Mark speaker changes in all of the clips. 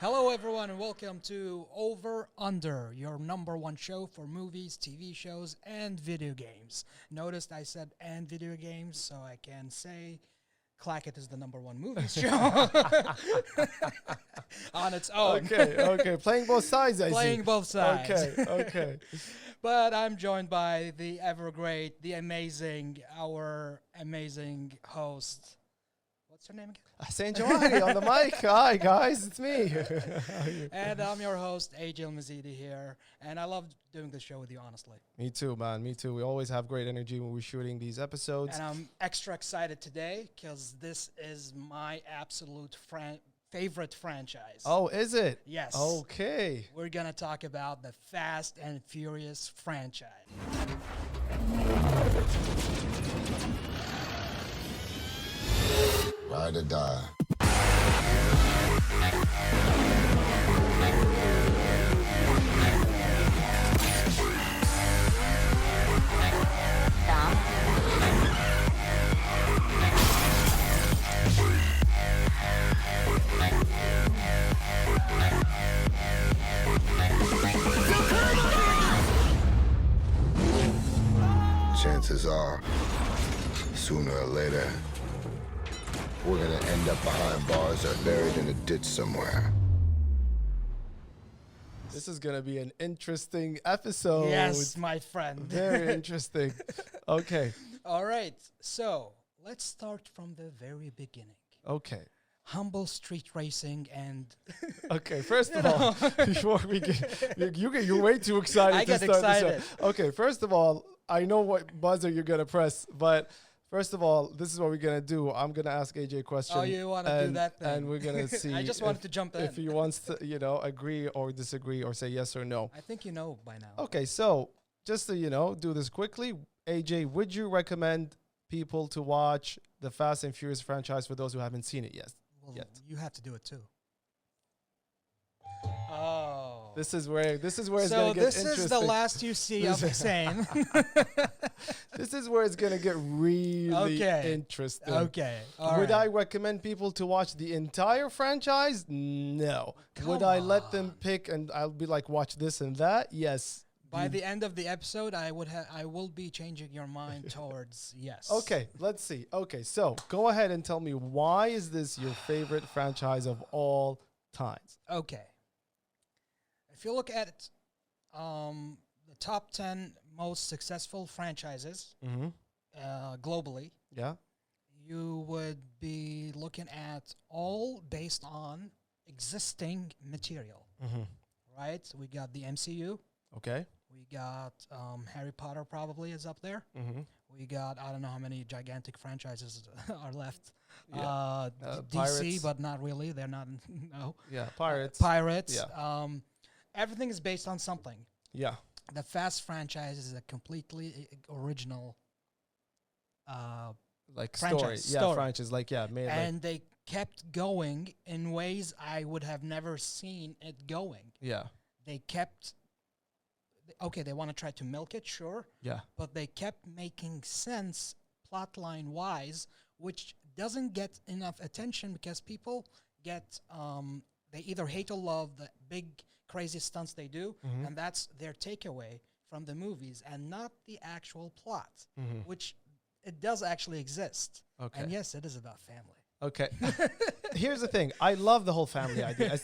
Speaker 1: Hello, everyone, and welcome to Over Under, your number one show for movies, TV shows, and video games. Noticed I said and video games, so I can say Clackett is the number one movies show on its own.
Speaker 2: Okay. Playing both sides, I
Speaker 1: Playing
Speaker 2: see.
Speaker 1: both sides.
Speaker 2: Okay.
Speaker 1: But I'm joined by the ever great, the amazing, our amazing host. What's your name again?
Speaker 2: Hussein Jawadi on the mic. Hi, guys. It's me. How are you?
Speaker 1: And I'm your host, AJ Mazidi here. And I love doing this show with you, honestly.
Speaker 2: Me too, man. Me too. We always have great energy when we're shooting these episodes.
Speaker 1: And I'm extra excited today because this is my absolute favorite franchise.
Speaker 2: Oh, is it?
Speaker 1: Yes.
Speaker 2: Okay.
Speaker 1: We're going to talk about the Fast and Furious franchise.
Speaker 3: Ride or die. Chances are, sooner or later, we're gonna end up behind bars or buried in a ditch somewhere.
Speaker 2: This is going to be an interesting episode.
Speaker 1: Yes, my friend.
Speaker 2: Very interesting. Okay.
Speaker 1: All right. So let's start from the very beginning.
Speaker 2: Okay.
Speaker 1: Humble street racing and
Speaker 2: Okay, first of all, before we get, you're way too excited
Speaker 1: I
Speaker 2: to
Speaker 1: get
Speaker 2: start the
Speaker 1: excited.
Speaker 2: show. Okay, first of all, I know what buzzer you're gonna press, but first of all, this is what we're gonna do. I'm gonna ask AJ a question.
Speaker 1: Oh, you want to do that thing?
Speaker 2: And we're gonna see.
Speaker 1: I just wanted to jump in.
Speaker 2: If he wants to, agree or disagree or say yes or no.
Speaker 1: I think you know by now.
Speaker 2: Okay, so just to do this quickly, AJ, would you recommend people to watch the Fast and Furious franchise for those who haven't seen it yet?
Speaker 1: Well,
Speaker 2: yet.
Speaker 1: you have to do it too. Oh.
Speaker 2: This is where it's
Speaker 1: So
Speaker 2: gonna get
Speaker 1: this
Speaker 2: interesting.
Speaker 1: is the last you see of Hussein.
Speaker 2: This is where it's gonna get really
Speaker 1: Okay.
Speaker 2: interesting.
Speaker 1: Okay. All
Speaker 2: Would
Speaker 1: right.
Speaker 2: I recommend people to watch the entire franchise? No. Would
Speaker 1: Come
Speaker 2: I let them
Speaker 1: on.
Speaker 2: pick and I'll be like, watch this and that? Yes.
Speaker 1: By the end of the episode, I will be changing your mind towards yes.
Speaker 2: Okay, let's see. Okay, so go ahead and tell me, why is this your favorite franchise of all times?
Speaker 1: Okay. If you look at the top 10 most successful franchises
Speaker 2: Mm-hmm.
Speaker 1: globally,
Speaker 2: Yeah.
Speaker 1: you would be looking at all based on existing material,
Speaker 2: Mm-hmm.
Speaker 1: right? We got the MCU.
Speaker 2: Okay.
Speaker 1: We got Harry Potter probably is up there.
Speaker 2: Mm-hmm.
Speaker 1: We got, I don't know how many gigantic franchises are left.
Speaker 2: Yeah.
Speaker 1: DC,
Speaker 2: Pirates.
Speaker 1: but not really. They're not, no.
Speaker 2: Yeah. Pirates.
Speaker 1: Pirates.
Speaker 2: Yeah.
Speaker 1: Everything is based on something.
Speaker 2: Yeah.
Speaker 1: The Fast franchise is a completely original,
Speaker 2: Like
Speaker 1: Franchise,
Speaker 2: story. Yeah,
Speaker 1: story.
Speaker 2: franchise. Like, yeah, made like,
Speaker 1: and they kept going in ways I would have never seen it going.
Speaker 2: yeah.
Speaker 1: They kept, okay, they want to try to milk it, sure,
Speaker 2: Yeah.
Speaker 1: but they kept making sense plotline wise, which doesn't get enough attention because people get, they either hate or love the big crazy stunts they do,
Speaker 2: Mhm.
Speaker 1: and that's their takeaway from the movies and not the actual plot,
Speaker 2: Mhm.
Speaker 1: which it does actually exist.
Speaker 2: Okay.
Speaker 1: And yes, it is about family.
Speaker 2: Okay. Here's the thing. I love the whole family idea.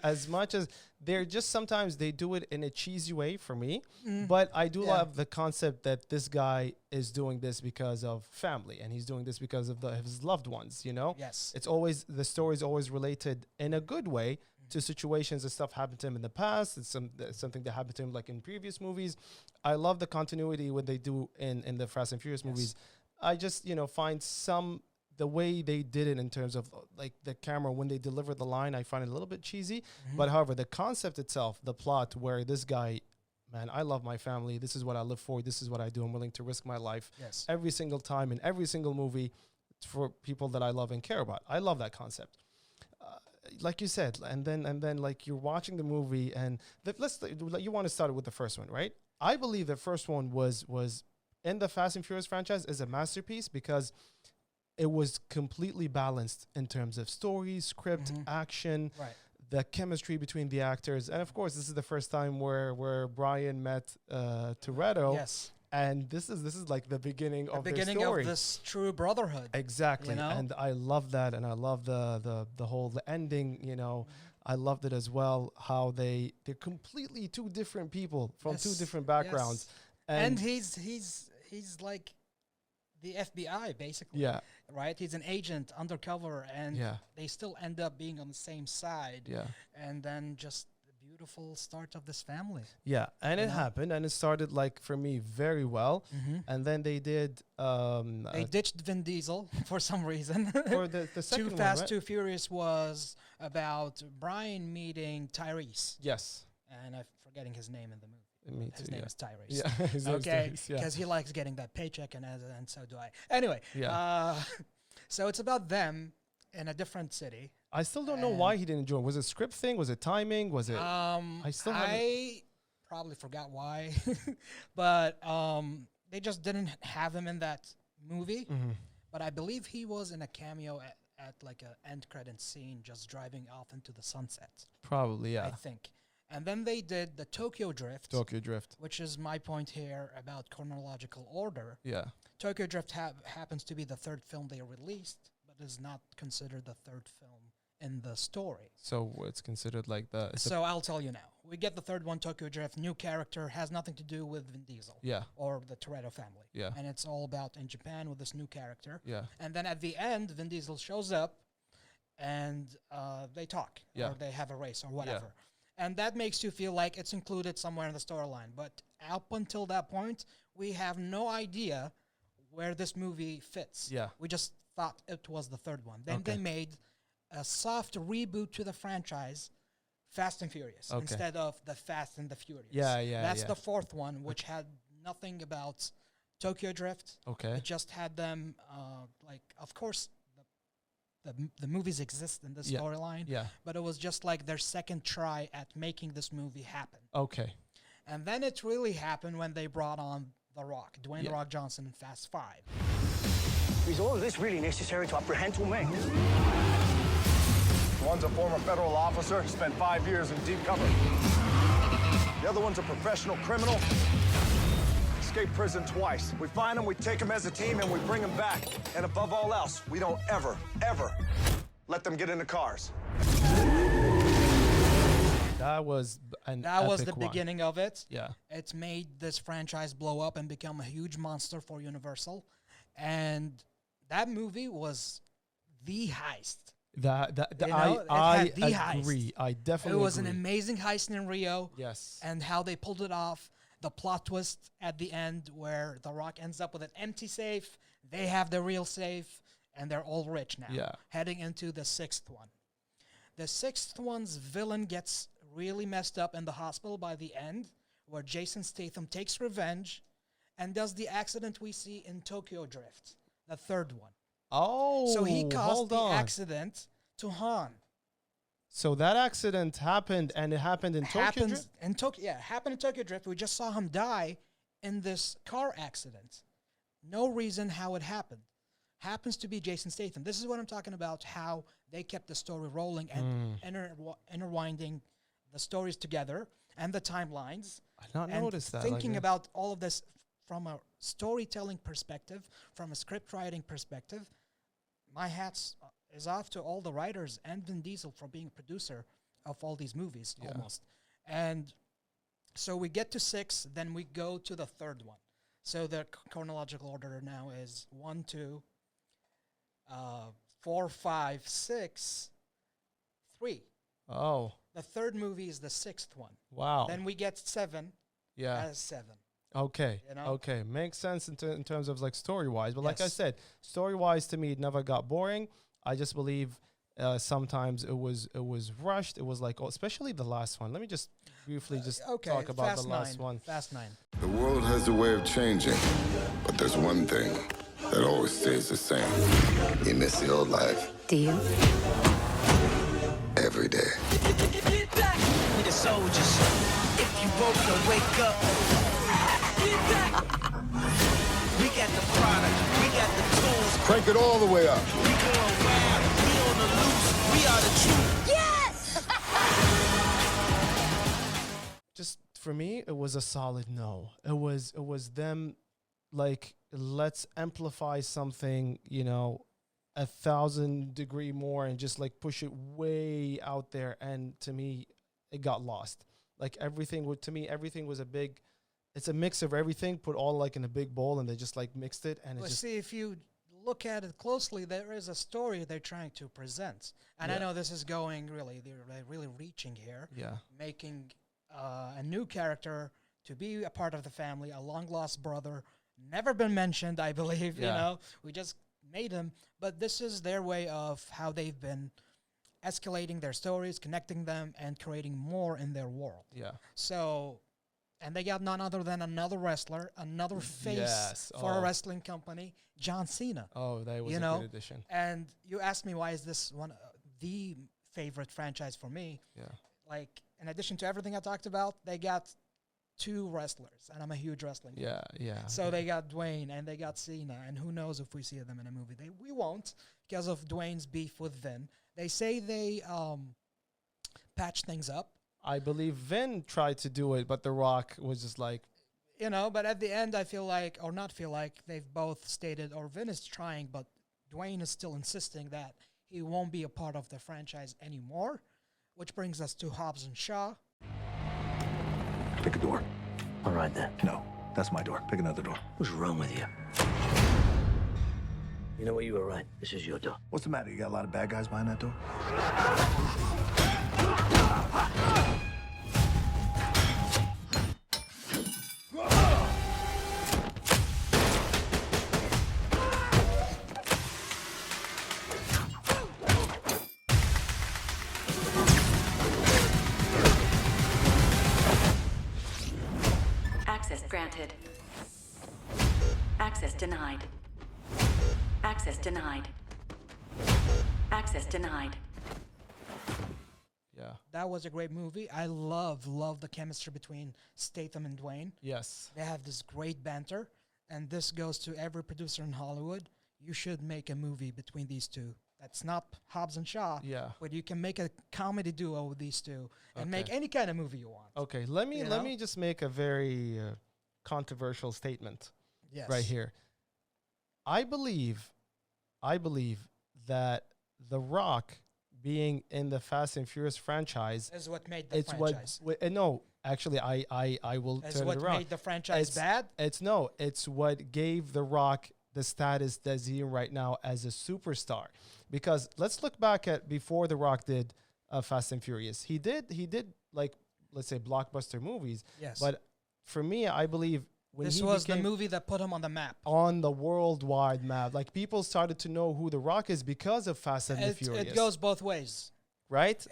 Speaker 2: As much as they're just sometimes they do it in a cheesy way for me, but I do
Speaker 1: Yeah.
Speaker 2: love the concept that this guy is doing this because of family and he's doing this because of his loved ones,
Speaker 1: Yes.
Speaker 2: It's always, the story is always related in a good way to situations and stuff happened to him in the past. It's something that happened to him like in previous movies. I love the continuity when they do in the Fast and Furious
Speaker 1: Yes.
Speaker 2: movies. I just, find the way they did it in terms of like the camera when they deliver the line, I find it a little bit cheesy. But however, the concept itself, the plot where this guy, man, I love my family. This is what I live for. This is what I do. I'm willing to risk my life
Speaker 1: Yes.
Speaker 2: every single time in every single movie for people that I love and care about. I love that concept. Like you said, and then like you're watching the movie and you want to start with the first one, right? I believe the first one was in the Fast and Furious franchise is a masterpiece because it was completely balanced in terms of story, script, action,
Speaker 1: Right.
Speaker 2: the chemistry between the actors, and of course, this is the first time where Brian met Toretto,
Speaker 1: Yes.
Speaker 2: and this is like the beginning
Speaker 1: The
Speaker 2: of their
Speaker 1: beginning
Speaker 2: story.
Speaker 1: of this true brotherhood.
Speaker 2: Exactly,
Speaker 1: you know?
Speaker 2: and I love that, and I love the whole the ending. You know, I loved it as well. How they're completely two different people from two
Speaker 1: Yes,
Speaker 2: different backgrounds,
Speaker 1: yes. And he's like the FBI basically.
Speaker 2: yeah,
Speaker 1: Right? He's an agent undercover, and
Speaker 2: yeah,
Speaker 1: they still end up being on the same side.
Speaker 2: yeah.
Speaker 1: And then just the beautiful start of this family.
Speaker 2: Yeah, and
Speaker 1: You
Speaker 2: it
Speaker 1: know?
Speaker 2: happened, and it started like for me very well. And then they did
Speaker 1: They ditched Vin Diesel for some reason.
Speaker 2: for the second
Speaker 1: Too
Speaker 2: one,
Speaker 1: Fast,
Speaker 2: right?
Speaker 1: Too Furious was about Brian meeting Tyrese,
Speaker 2: Yes,
Speaker 1: and I'm forgetting his name in the movie.
Speaker 2: me
Speaker 1: His
Speaker 2: too.
Speaker 1: name
Speaker 2: Yeah,
Speaker 1: is Tyrese.
Speaker 2: yeah. His name's
Speaker 1: Okay,
Speaker 2: Tyrese, yeah.
Speaker 1: because he likes getting that paycheck, and so do I. Anyway,
Speaker 2: Yeah.
Speaker 1: so it's about them in a different city.
Speaker 2: I still don't know why he didn't join. Was it script thing? Was it timing? Was it? I still haven't-
Speaker 1: I probably forgot why, but they just didn't have him in that movie.
Speaker 2: Mhm.
Speaker 1: But I believe he was in a cameo at like a end credit scene, just driving off into the sunset.
Speaker 2: Probably,
Speaker 1: I
Speaker 2: yeah.
Speaker 1: think. And then they did the Tokyo Drift,
Speaker 2: Tokyo Drift.
Speaker 1: which is my point here about chronological order.
Speaker 2: Yeah.
Speaker 1: Tokyo Drift happens to be the third film they released, but is not considered the third film in the story.
Speaker 2: So it's considered like the. It's a-
Speaker 1: So I'll tell you now. We get the third one, Tokyo Drift, new character, has nothing to do with Vin Diesel
Speaker 2: yeah.
Speaker 1: or the Toretto family.
Speaker 2: Yeah.
Speaker 1: And it's all about in Japan with this new character.
Speaker 2: Yeah.
Speaker 1: And then at the end, Vin Diesel shows up and they talk
Speaker 2: Yeah.
Speaker 1: or they have a race or whatever. And that makes you feel like it's included somewhere in the storyline. But up until that point, we have no idea where this movie fits.
Speaker 2: Yeah.
Speaker 1: We just thought it was the third one. Then
Speaker 2: Okay.
Speaker 1: they made a soft reboot to the franchise, Fast and Furious,
Speaker 2: Okay.
Speaker 1: instead of the Fast and the Furious.
Speaker 2: Yeah, yeah,
Speaker 1: That's
Speaker 2: yeah.
Speaker 1: the fourth one, which had nothing about Tokyo Drift.
Speaker 2: Okay.
Speaker 1: It just had them, like, of course, the movies exist in this
Speaker 2: Yeah.
Speaker 1: storyline,
Speaker 2: Yeah.
Speaker 1: but it was just like their second try at making this movie happen.
Speaker 2: Okay.
Speaker 1: And then it really happened when they brought on The Rock, Dwayne
Speaker 2: Yeah.
Speaker 1: Rock Johnson in Fast 5.
Speaker 4: Is all of this really necessary to apprehend two men?
Speaker 5: One's a former federal officer, spent 5 years in deep cover. The other one's a professional criminal, escaped prison twice. We find him, we take him as a team, and we bring him back. And above all else, we don't ever, ever let them get into cars.
Speaker 2: That was an
Speaker 1: That was the
Speaker 2: epic one.
Speaker 1: beginning of it.
Speaker 2: Yeah.
Speaker 1: It's made this franchise blow up and become a huge monster for Universal. And that movie was the heist.
Speaker 2: That
Speaker 1: You know, it
Speaker 2: I
Speaker 1: had the heist.
Speaker 2: agree. I
Speaker 1: It
Speaker 2: definitely
Speaker 1: was an
Speaker 2: agree.
Speaker 1: amazing heist in Rio.
Speaker 2: Yes.
Speaker 1: And how they pulled it off. The plot twist at the end where The Rock ends up with an empty safe. They have the real safe. And they're all rich now.
Speaker 2: Yeah.
Speaker 1: Heading into the sixth one. The sixth one's villain gets really messed up in the hospital by the end, where Jason Statham takes revenge and does the accident we see in Tokyo Drift, the third one.
Speaker 2: Oh,
Speaker 1: So he caused
Speaker 2: hold
Speaker 1: the
Speaker 2: on.
Speaker 1: accident to Han.
Speaker 2: So that accident happened, and it happened in Tokyo
Speaker 1: Happens
Speaker 2: Drift?
Speaker 1: in Tokyo. Yeah, happened in Tokyo Drift. We just saw him die in this car accident. No reason how it happened. Happens to be Jason Statham. This is what I'm talking about. How they kept the story rolling and interwinding the stories together and the timelines.
Speaker 2: I did not
Speaker 1: And
Speaker 2: notice that.
Speaker 1: thinking
Speaker 2: like,
Speaker 1: about all of this from a storytelling perspective, from a script writing perspective, my hats is off to all the writers and Vin Diesel for being a producer of all these movies, almost. And so we get to 6, then we go to the third one. So the chronological order now is 1, 2, 4, 5, 6, 3.
Speaker 2: Oh,
Speaker 1: The third movie is the 6th one.
Speaker 2: wow.
Speaker 1: Then we get 7
Speaker 2: Yeah.
Speaker 1: as 7.
Speaker 2: Okay.
Speaker 1: You know?
Speaker 2: Okay. Makes sense in terms of like story wise. But like I
Speaker 1: Yes.
Speaker 2: said, story wise to me, it never got boring. I just believe sometimes it was rushed. It was like, especially the last one. Let me just briefly just
Speaker 1: Okay,
Speaker 2: talk about
Speaker 1: Fast
Speaker 2: the last
Speaker 1: 9.
Speaker 2: one.
Speaker 1: Fast 9.
Speaker 3: The world has a way of changing, but there's one thing that always stays the same. You miss the old life
Speaker 6: Do you?
Speaker 3: every day.
Speaker 4: We the soldiers. If you woke to wake up. We got the product. We got the tools.
Speaker 3: Crank it all the way up.
Speaker 4: We going wild. We on the loose. We are the truth.
Speaker 6: Yes!
Speaker 2: For me, it was a solid no. It was them, like, let's amplify something, 1,000 degree more and just like push it way out there. And to me, it got lost. Like everything everything was it's a mix of everything put all like in a big bowl, and they just like mixed it, and it
Speaker 1: Well,
Speaker 2: just
Speaker 1: see, if you look at it closely, there is a story they're trying to present. And I
Speaker 2: Yeah.
Speaker 1: know this is going they're like really reaching here,
Speaker 2: yeah.
Speaker 1: making a new character to be a part of the family, a long lost brother, never been mentioned, I believe.
Speaker 2: Yeah.
Speaker 1: We just made him, but this is their way of how they've been escalating their stories, connecting them, and creating more in their world.
Speaker 2: Yeah.
Speaker 1: So, and they got none other than another wrestler, another face
Speaker 2: Yes.
Speaker 1: for a
Speaker 2: Oh.
Speaker 1: wrestling company, John Cena.
Speaker 2: Oh, that was
Speaker 1: You
Speaker 2: a
Speaker 1: know,
Speaker 2: good addition.
Speaker 1: And you asked me why is this one the favorite franchise for me?
Speaker 2: Yeah.
Speaker 1: Like, in addition to everything I talked about, they got two wrestlers, and I'm a huge wrestling fan.
Speaker 2: Yeah. Yeah.
Speaker 1: So they got Dwayne and they got Cena, and who knows if we see them in a movie? We won't, because of Dwayne's beef with Vin. They say they patch things up,
Speaker 2: I believe Vin tried to do it, but The Rock was just like,
Speaker 1: but at the end, I feel like, or not feel like, they've both stated, or Vin is trying, but Dwayne is still insisting that he won't be a part of the franchise anymore, which brings us to Hobbs and Shaw.
Speaker 6: Pick a door.
Speaker 7: All right then.
Speaker 6: No, that's my door. Pick another door.
Speaker 7: What's wrong with you? You know what? You were right. This is your door.
Speaker 6: What's the matter? You got a lot of bad guys behind that door?
Speaker 8: Access granted. Access denied. Access denied. Access denied.
Speaker 2: yeah.
Speaker 1: That was a great movie. I love the chemistry between Statham and Dwayne.
Speaker 2: Yes.
Speaker 1: They have this great banter, and this goes to every producer in Hollywood. You should make a movie between these two. That's not Hobbs and Shaw,
Speaker 2: Yeah.
Speaker 1: but you can make a comedy duo with these two and make
Speaker 2: Okay.
Speaker 1: any kind of movie you want.
Speaker 2: Okay. Let
Speaker 1: You
Speaker 2: me
Speaker 1: know?
Speaker 2: just make a very controversial statement
Speaker 1: Yes.
Speaker 2: right here. I believe that The Rock being in the Fast and Furious franchise,
Speaker 1: This is what made the
Speaker 2: it's
Speaker 1: franchise.
Speaker 2: no, actually, I will
Speaker 1: That's
Speaker 2: turn
Speaker 1: what
Speaker 2: it around.
Speaker 1: made the franchise
Speaker 2: It's-
Speaker 1: bad.
Speaker 2: It's what gave The Rock the status that's he in right now as a superstar. Because let's look back at before The Rock did Fast and Furious. He did like, let's say, blockbuster movies.
Speaker 1: Yes.
Speaker 2: But for me, I believe when
Speaker 1: This
Speaker 2: he
Speaker 1: was the
Speaker 2: became
Speaker 1: movie that put him on the map.
Speaker 2: on the worldwide map, like people started to know who The Rock is because of Fast and the
Speaker 1: It,
Speaker 2: Furious.
Speaker 1: it goes both ways.
Speaker 2: right.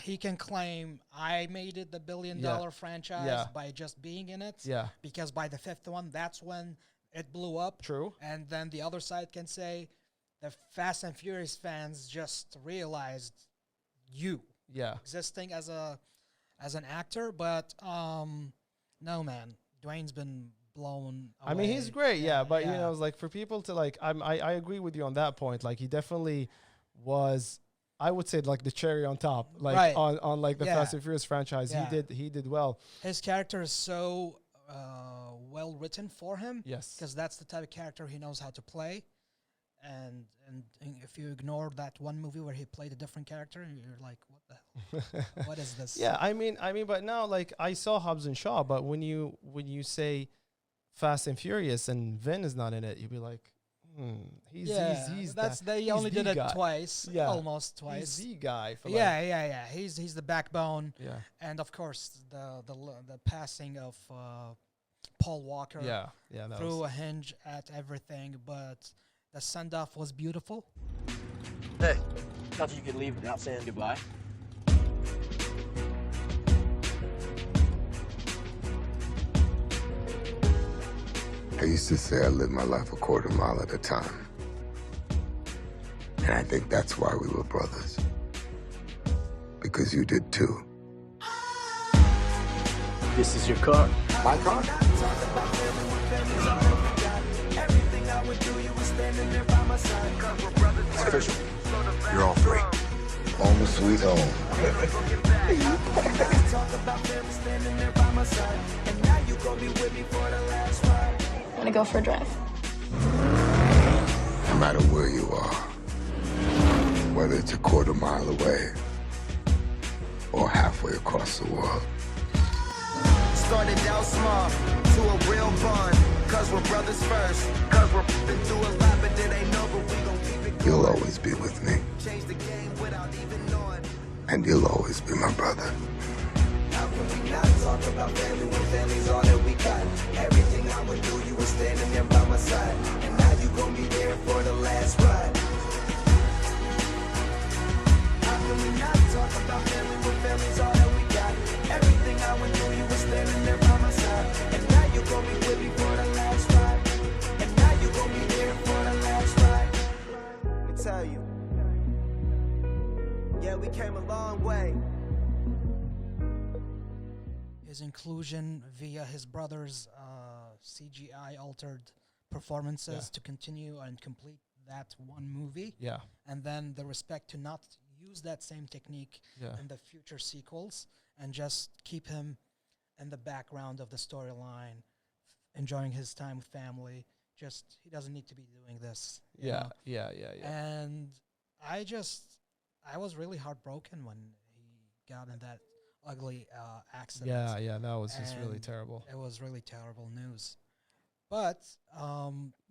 Speaker 1: He can claim I made it the billion-dollar franchise
Speaker 2: Yeah.
Speaker 1: by just being in it.
Speaker 2: Yeah.
Speaker 1: Because by the fifth one, that's when it blew up.
Speaker 2: True.
Speaker 1: And then the other side can say the Fast and Furious fans just realized you
Speaker 2: Yeah.
Speaker 1: existing as an actor. But no, man, Dwayne's been blown away.
Speaker 2: I mean, he's great, yeah, but you
Speaker 1: yeah.
Speaker 2: know, it's like for people to like, I agree with you on that point. Like, he definitely was, I would say, like the cherry on top, like
Speaker 1: Right.
Speaker 2: on like the
Speaker 1: Yeah.
Speaker 2: Fast and Furious franchise.
Speaker 1: Yeah.
Speaker 2: He did well.
Speaker 1: His character is so well written for him.
Speaker 2: Yes.
Speaker 1: Because that's the type of character he knows how to play. And if you ignore that one movie where he played a different character, you're like, what the hell? What is this?
Speaker 2: Yeah, I mean, but now like I saw Hobbs and Shaw, but when you say Fast and Furious and Vin is not in it, you'd be like, he's
Speaker 1: that's they
Speaker 2: he's
Speaker 1: only
Speaker 2: the
Speaker 1: did it
Speaker 2: guy.
Speaker 1: twice,
Speaker 2: Yeah.
Speaker 1: almost twice.
Speaker 2: He's the guy for like,
Speaker 1: Yeah. He's the backbone,
Speaker 2: yeah,
Speaker 1: and of course the passing of Paul Walker
Speaker 2: yeah. That
Speaker 1: threw
Speaker 2: was,
Speaker 1: a hinge at everything. But the send off was beautiful.
Speaker 7: Hey, thought you could leave without saying goodbye.
Speaker 3: I used to say I lived my life a quarter mile at a time. And I think that's why we were brothers. Because you did too.
Speaker 7: This is your car.
Speaker 3: My car?
Speaker 6: It's official. You're all free.
Speaker 3: Home sweet home.
Speaker 9: I'm gonna go for a drive.
Speaker 3: No matter where you are, whether it's a quarter mile away or halfway across the world,
Speaker 4: Started out small to a real bond. Cause we're brothers first. Cause we're been through a lot, but it ain't over. We gon' keep it going.
Speaker 3: you'll always be with me.
Speaker 4: Change the game without even knowing.
Speaker 3: And you'll always be my brother.
Speaker 4: How can we not talk about family when family's all that we got? Everything I went through, you were standing there by my side. And now you gon' be there for the last ride. How can we not talk about family when family's all that we got? Everything I went through, you were standing there by my side. And now you gon' be with me for the last ride. And now you gon' be there for the last ride. Let me tell you. Yeah, we came a long way.
Speaker 1: His inclusion via his brother's CGI altered performances to continue and complete that one movie.
Speaker 2: Yeah.
Speaker 1: And then the respect to not use that same technique
Speaker 2: Yeah.
Speaker 1: in the future sequels and just keep him in the background of the storyline, enjoying his time with family. Just, he doesn't need to be doing this. you
Speaker 2: Yeah.
Speaker 1: know?
Speaker 2: Yeah.
Speaker 1: And I was really heartbroken when he got in that ugly accident.
Speaker 2: Yeah. That was just really
Speaker 1: And
Speaker 2: terrible.
Speaker 1: It was really terrible news. But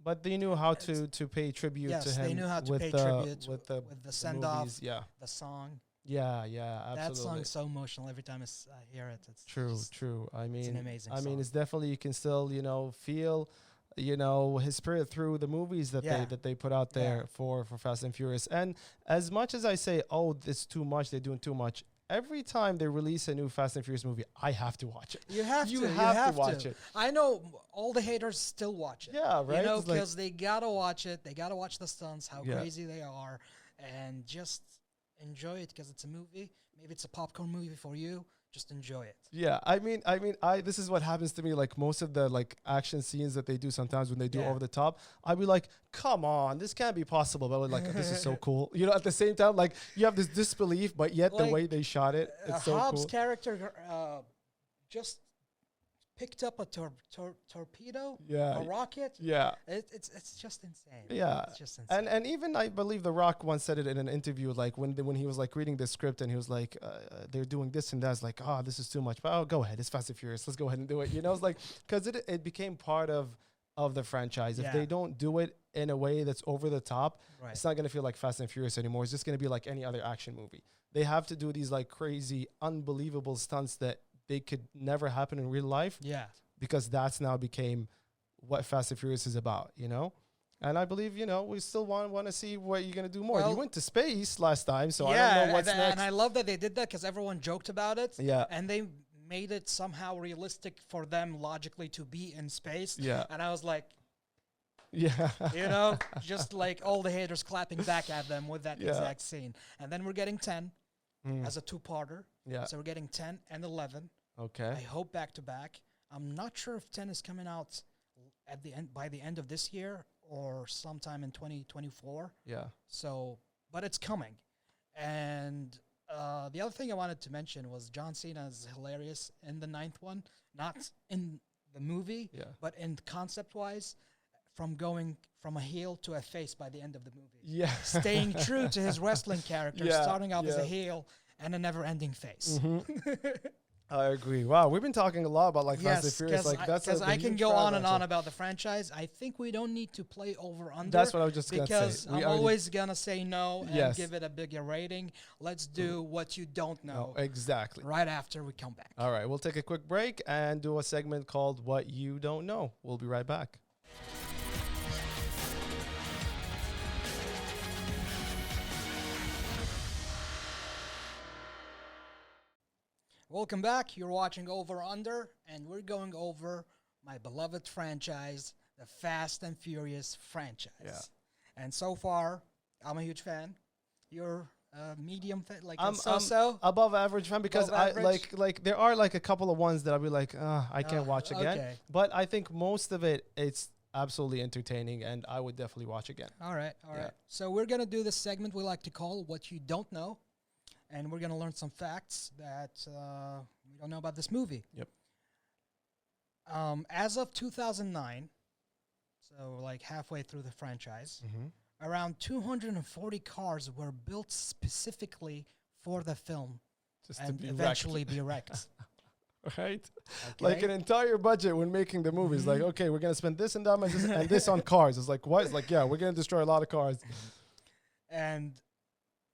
Speaker 2: But they knew how to pay tribute to
Speaker 1: yes,
Speaker 2: him.
Speaker 1: they knew how to
Speaker 2: with
Speaker 1: pay
Speaker 2: the,
Speaker 1: tribute
Speaker 2: with the
Speaker 1: with the send-off,
Speaker 2: movies. Yeah.
Speaker 1: the song.
Speaker 2: Yeah.
Speaker 1: That
Speaker 2: Absolutely.
Speaker 1: song's so emotional every time I hear it. It's
Speaker 2: True.
Speaker 1: just-
Speaker 2: True. I mean,
Speaker 1: an amazing
Speaker 2: I mean,
Speaker 1: song.
Speaker 2: it's definitely you can still feel his spirit through the movies that
Speaker 1: Yeah.
Speaker 2: they put out there
Speaker 1: Yeah.
Speaker 2: for Fast and Furious. And as much as I say, oh, it's too much, they're doing too much. Every time they release a new Fast and Furious movie, I have to watch it.
Speaker 1: You have
Speaker 2: You
Speaker 1: to.
Speaker 2: have to watch it.
Speaker 1: I know all the haters still watch it.
Speaker 2: Yeah, right?
Speaker 1: You know,
Speaker 2: It's like-
Speaker 1: because they gotta watch it. They gotta watch the stunts, how
Speaker 2: Yeah.
Speaker 1: crazy they are, and just enjoy it because it's a movie. Maybe it's a popcorn movie for you. Just enjoy it.
Speaker 2: Yeah, I mean, this is what happens to me. Like most of the action scenes that they do sometimes when they do
Speaker 1: Yeah.
Speaker 2: over the top, I'd be like, "Come on, this can't be possible." But like, this is so cool. At the same time, like you have this disbelief, but yet the
Speaker 1: Like,
Speaker 2: way they shot it, it's so
Speaker 1: Hobbs'
Speaker 2: cool.
Speaker 1: character just picked up a torpedo,
Speaker 2: Yeah.
Speaker 1: a rocket.
Speaker 2: Yeah.
Speaker 1: It's just insane.
Speaker 2: Yeah,
Speaker 1: It's just insane.
Speaker 2: and even I believe The Rock once said it in an interview, like when he was like reading the script and he was like, they're doing this and that. It's like, oh, this is too much. But oh, go ahead, it's Fast and Furious. Let's go ahead and do it. It's like because it became part of the franchise. If
Speaker 1: Yeah.
Speaker 2: they don't do it in a way that's over the top,
Speaker 1: Right.
Speaker 2: it's not gonna feel like Fast and Furious anymore. It's just gonna be like any other action movie. They have to do these like crazy, unbelievable stunts that they could never happen in real life.
Speaker 1: Yeah.
Speaker 2: Because that's now became what Fast and Furious is about, And I believe, we still want to see what you're going to do more. You
Speaker 1: Well-
Speaker 2: went to space last time, so I
Speaker 1: yeah,
Speaker 2: don't know what's
Speaker 1: and,
Speaker 2: next.
Speaker 1: and I love that they did that because everyone joked about it.
Speaker 2: Yeah.
Speaker 1: And they made it somehow realistic for them logically to be in space.
Speaker 2: Yeah.
Speaker 1: And I was like,
Speaker 2: Yeah.
Speaker 1: just like all the haters clapping back at them with that
Speaker 2: Yeah.
Speaker 1: exact scene. And then we're getting 10
Speaker 2: Mm.
Speaker 1: as a two-parter.
Speaker 2: Yeah.
Speaker 1: So we're getting 10 and 11. I
Speaker 2: Okay.
Speaker 1: hope back to back. I'm not sure if 10 is coming out at the end by the end of this year or sometime in 2024.
Speaker 2: Yeah.
Speaker 1: So, but it's coming. And the other thing I wanted to mention was John Cena is hilarious in the ninth one, not in the movie,
Speaker 2: Yeah.
Speaker 1: but in concept-wise, from going from a heel to a face by the end of the movie.
Speaker 2: Yeah.
Speaker 1: Staying true to his wrestling character,
Speaker 2: Yeah,
Speaker 1: starting off as a
Speaker 2: yeah.
Speaker 1: heel and a never-ending face.
Speaker 2: I agree. Wow, we've been talking a lot about Fast and
Speaker 1: Yes,
Speaker 2: Furious. That's
Speaker 1: because
Speaker 2: a
Speaker 1: I can
Speaker 2: huge
Speaker 1: go on and
Speaker 2: franchise.
Speaker 1: on about the franchise. I think we don't need to play over under.
Speaker 2: That's what I was just gonna say.
Speaker 1: because
Speaker 2: We
Speaker 1: I'm
Speaker 2: already-
Speaker 1: always gonna say no and
Speaker 2: Yes.
Speaker 1: give it a bigger rating. Let's do what you don't know
Speaker 2: Oh, exactly.
Speaker 1: right after we come back.
Speaker 2: All right, we'll take a quick break and do a segment called What You Don't Know. We'll be right back.
Speaker 1: Welcome back. You're watching Over Under, and we're going over my beloved franchise, the Fast and Furious franchise.
Speaker 2: Yeah.
Speaker 1: And so far, I'm a huge fan. You're a medium fan, like
Speaker 2: I'm
Speaker 1: a so-so.
Speaker 2: above average fan because
Speaker 1: Above
Speaker 2: I
Speaker 1: average?
Speaker 2: like there are like a couple of ones that I'll be like, I can't watch again.
Speaker 1: okay.
Speaker 2: But I think most of it's absolutely entertaining, and I would definitely watch again.
Speaker 1: All right, all
Speaker 2: Yeah.
Speaker 1: right. So we're gonna do this segment we like to call "What You Don't Know," and we're gonna learn some facts that we don't know about this movie.
Speaker 2: Yep.
Speaker 1: As of 2009, so like halfway through the franchise, around 240 cars were built specifically for the film
Speaker 2: Just to
Speaker 1: and
Speaker 2: be
Speaker 1: eventually be wrecked.
Speaker 2: right? Like an entire budget when making the movies. Like, okay, we're gonna spend this and that and this on cars. It's like, what? It's like, yeah, we're gonna destroy a lot of cars.
Speaker 1: And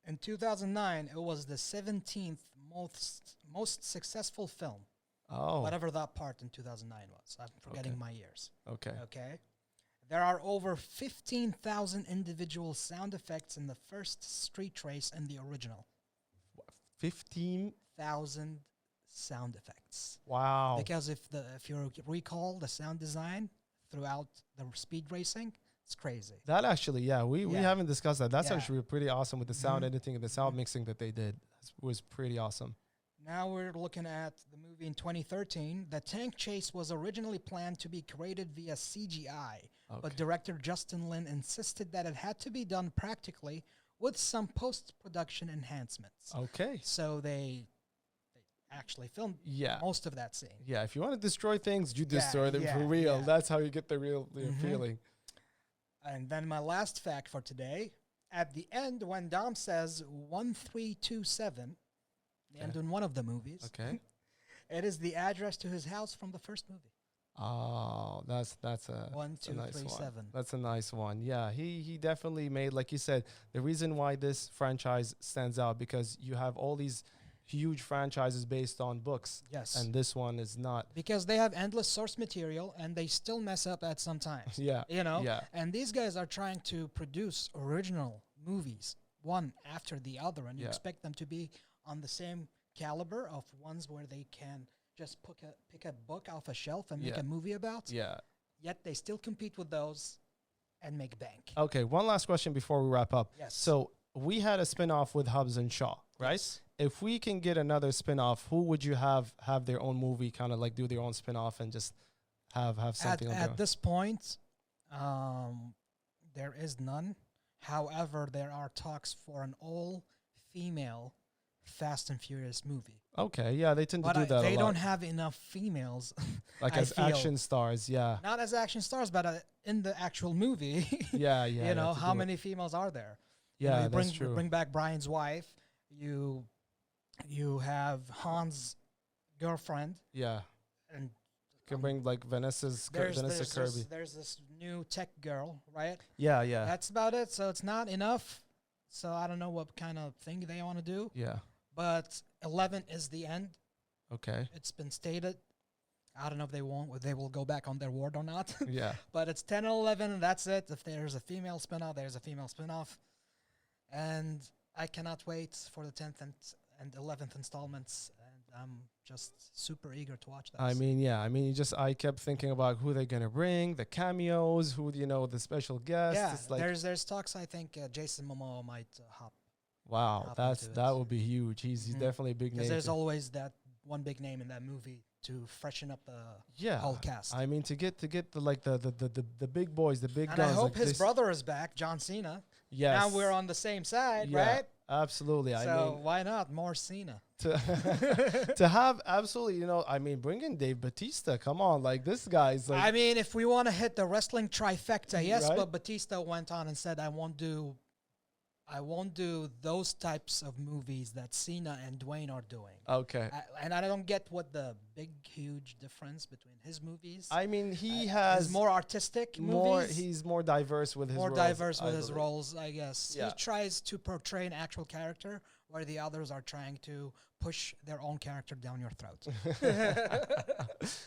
Speaker 1: in 2009, it was the 17th most successful film.
Speaker 2: Oh,
Speaker 1: Whatever that part in 2009 was. I'm forgetting my years.
Speaker 2: okay.
Speaker 1: Okay. There are over 15,000 individual sound effects in the first street race and the original.
Speaker 2: 15.
Speaker 1: 1,000 sound effects.
Speaker 2: Wow.
Speaker 1: Because if you recall the sound design throughout the speed racing, it's crazy.
Speaker 2: That actually, yeah, we
Speaker 1: Yeah.
Speaker 2: haven't discussed that. That's
Speaker 1: Yeah.
Speaker 2: actually pretty awesome with the sound editing and the sound mixing that they did. It was pretty awesome.
Speaker 1: Now we're looking at the movie in 2013. The tank chase was originally planned to be created via CGI, but director Justin Lin insisted that it had to be done practically with some post-production enhancements.
Speaker 2: Okay.
Speaker 1: So they actually filmed
Speaker 2: Yeah.
Speaker 1: most of that scene.
Speaker 2: Yeah, if you want to destroy things, you
Speaker 1: Yeah,
Speaker 2: destroy them
Speaker 1: yeah,
Speaker 2: for real.
Speaker 1: yeah.
Speaker 2: That's how you get the real feeling.
Speaker 1: And then my last fact for today, at the end when Dom says 1327, and in one of the movies,
Speaker 2: Okay.
Speaker 1: it is the address to his house from the first movie.
Speaker 2: Oh, that's a
Speaker 1: One,
Speaker 2: that's a
Speaker 1: two,
Speaker 2: nice
Speaker 1: three,
Speaker 2: one.
Speaker 1: 7.
Speaker 2: That's a nice one. Yeah, he definitely made, like you said, the reason why this franchise stands out because you have all these huge franchises based on books.
Speaker 1: Yes.
Speaker 2: And this one is not.
Speaker 1: Because they have endless source material and they still mess up at some times.
Speaker 2: Yeah.
Speaker 1: You know?
Speaker 2: Yeah.
Speaker 1: And these guys are trying to produce original movies, one after the other, and you
Speaker 2: Yeah.
Speaker 1: expect them to be on the same caliber of ones where they can just pick a book off a shelf and make
Speaker 2: Yeah.
Speaker 1: a movie about.
Speaker 2: Yeah.
Speaker 1: Yet they still compete with those and make bank.
Speaker 2: Okay, one last question before we wrap up.
Speaker 1: Yes.
Speaker 2: So we had a spin-off with Hobbs and Shaw, right?
Speaker 1: Yes.
Speaker 2: If we can get another spin-off, who would you have their own movie, kind of like do their own spin-off and just have something on their
Speaker 1: At
Speaker 2: own?
Speaker 1: this point, there is none. However, there are talks for an all-female Fast and Furious movie.
Speaker 2: Okay, yeah, they tend to
Speaker 1: But
Speaker 2: do that
Speaker 1: they
Speaker 2: a lot.
Speaker 1: don't have enough females.
Speaker 2: Like
Speaker 1: I
Speaker 2: as
Speaker 1: feel.
Speaker 2: action stars, yeah.
Speaker 1: Not as action stars, but in the actual movie.
Speaker 2: Yeah, yeah.
Speaker 1: You know,
Speaker 2: have to
Speaker 1: how
Speaker 2: do it.
Speaker 1: many females are there? You
Speaker 2: Yeah,
Speaker 1: know, you
Speaker 2: that's true.
Speaker 1: Bring back Brian's wife. You have Han's girlfriend,
Speaker 2: Yeah.
Speaker 1: and
Speaker 2: Can bring like Vanessa Kirby.
Speaker 1: there's this new tech girl, right?
Speaker 2: Yeah, yeah.
Speaker 1: That's about it. So it's not enough. So I don't know what kind of thing they want to do.
Speaker 2: Yeah.
Speaker 1: But 11 is the end.
Speaker 2: Okay.
Speaker 1: It's been stated. I don't know if they will go back on their word or not.
Speaker 2: Yeah.
Speaker 1: But it's 10 and 11, and that's it. If there's a female spin-off, there's a female spin-off. And I cannot wait for the 10th and 11th installments. And I'm just super eager to watch that.
Speaker 2: I mean, yeah. I mean, I kept thinking about who they're gonna bring, the cameos, the special guests.
Speaker 1: yeah,
Speaker 2: It's like,
Speaker 1: there's talks. I think Jason Momoa might hop.
Speaker 2: wow,
Speaker 1: hop
Speaker 2: that
Speaker 1: into it.
Speaker 2: would be huge. He's
Speaker 1: Mhm.
Speaker 2: definitely a big name.
Speaker 1: Because there's
Speaker 2: to-
Speaker 1: always that one big name in that movie to freshen up the
Speaker 2: yeah.
Speaker 1: whole cast.
Speaker 2: I mean, to get the big boys, the big
Speaker 1: and
Speaker 2: guns.
Speaker 1: I hope
Speaker 2: like
Speaker 1: his
Speaker 2: this-
Speaker 1: brother is back, John Cena.
Speaker 2: Yes.
Speaker 1: Now we're on the same side,
Speaker 2: Yeah,
Speaker 1: right?
Speaker 2: absolutely. I
Speaker 1: So
Speaker 2: mean,
Speaker 1: why not more Cena?
Speaker 2: to have absolutely, I mean, bring in Dave Bautista. Come on, like this guy's like.
Speaker 1: I mean, if we want to hit the wrestling trifecta, yes,
Speaker 2: Right?
Speaker 1: but Batista went on and said, I won't do those types of movies that Cena and Dwayne are doing.
Speaker 2: okay.
Speaker 1: And I don't get what the big, huge difference between his movies.
Speaker 2: I mean, he
Speaker 1: is
Speaker 2: has
Speaker 1: more artistic
Speaker 2: more.
Speaker 1: movies.
Speaker 2: He's more diverse with his
Speaker 1: more
Speaker 2: roles,
Speaker 1: diverse with
Speaker 2: I
Speaker 1: his
Speaker 2: believe.
Speaker 1: roles, I guess.
Speaker 2: Yeah.
Speaker 1: He tries to portray an actual character where the others are trying to push their own character down your throat.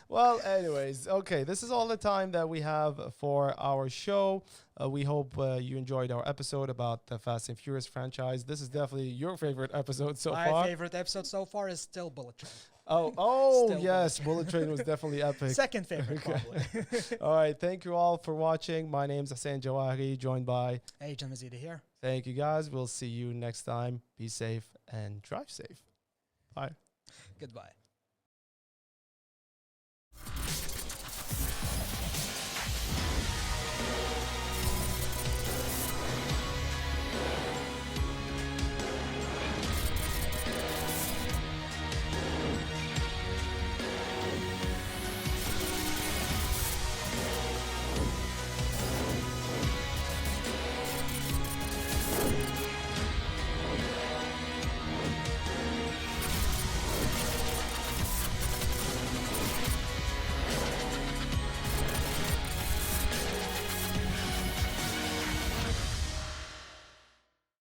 Speaker 2: Well, anyways, okay, this is all the time that we have for our show. We hope you enjoyed our episode about the Fast and Furious franchise. This is definitely your favorite episode so
Speaker 1: My
Speaker 2: far.
Speaker 1: favorite episode so far is still Bullet Train.
Speaker 2: Oh,
Speaker 1: Still
Speaker 2: yes, Bullet Train was definitely epic.
Speaker 1: Second favorite, probably.
Speaker 2: All right, thank you all for watching. My name's Hassan Jawahari, joined by.
Speaker 1: Hey, Jim Mazida here.
Speaker 2: Thank you, guys. We'll see you next time. Be safe and drive safe. Bye.
Speaker 1: Goodbye.